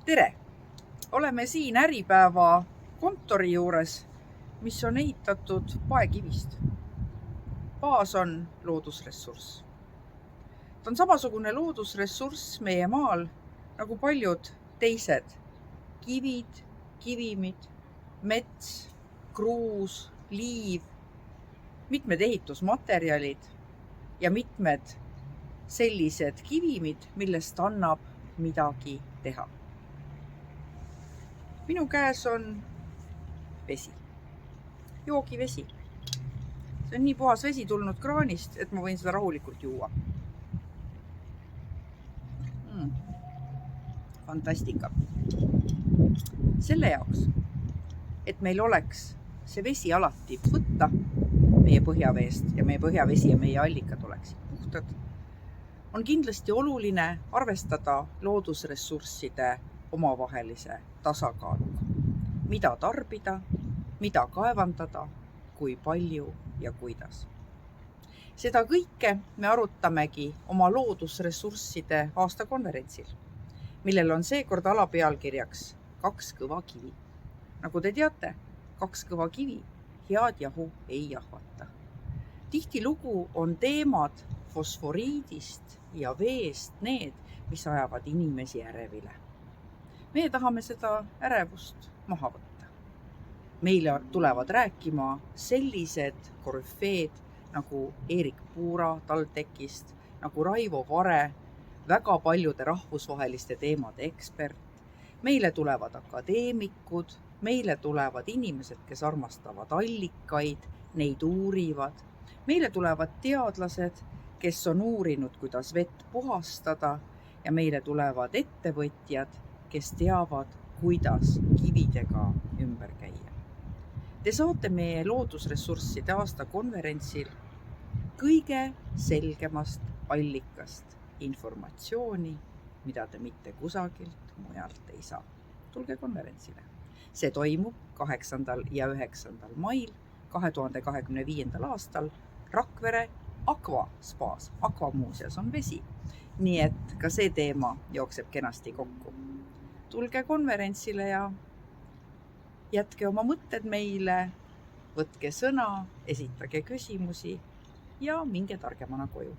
Tere! Oleme siin Äripäeva kontori juures, mis on ehitatud paekivist. Baas on loodusressurss. Ta on samasugune loodusressurss meie maal nagu paljud teised kivid, kivimid, mets, kruus, liiv, mitmed ehitusmaterjalid ja mitmed sellised kivimid, millest annab midagi teha. Minu käes on vesi, joogivesi. See on nii puhas vesi tulnud kraanist, et ma võin seda rahulikult juua. Fantastika. Selle jaoks, et meil oleks see vesi alati võtta meie põhjaveest ja meie põhjavesi ja meie allikad oleksid puhtad, on kindlasti oluline arvestada loodusressursside omavahelise tasakaaluga. Mida tarbida, mida kaevandada, kui palju ja kuidas. Seda kõike me arutamegi oma loodusressursside aastakonverentsil, millel on seekord alapealkirjaks 2 kõva kivi. Nagu te teate, 2 kõva kivi head jahu ei jahvata. Tihtilugu on teemad fosforiidist ja veest need, mis ajavad inimesi ärevile. Meie tahame seda ärevust maha võtta. Meile tulevad rääkima sellised korüfeed nagu Erik Puura TalTechist, nagu Raivo Vare, väga paljude rahvusvaheliste teemade ekspert. Meile tulevad akadeemikud, meile tulevad inimesed, kes armastavad allikaid, neid uurivad. Meile tulevad teadlased, kes on uurinud, kuidas vett puhastada, ja meile tulevad ettevõtjad, kes teavad, kuidas kividega ümber käia. Te saate meie loodusressursside aastakonverentsil kõige selgemast allikast informatsiooni, mida te mitte kusagilt mujalt ei saa. Tulge konverentsile. See toimub 8. ja 9. mail 2025. aastal Rakvere Aqua Spaas. Aqua muuseas on vesi, nii et ka see teema jookseb kenasti kokku. Tulge konverentsile ja jätke oma mõtted meile, võtke sõna, esitage küsimusi ja minge targemana koju.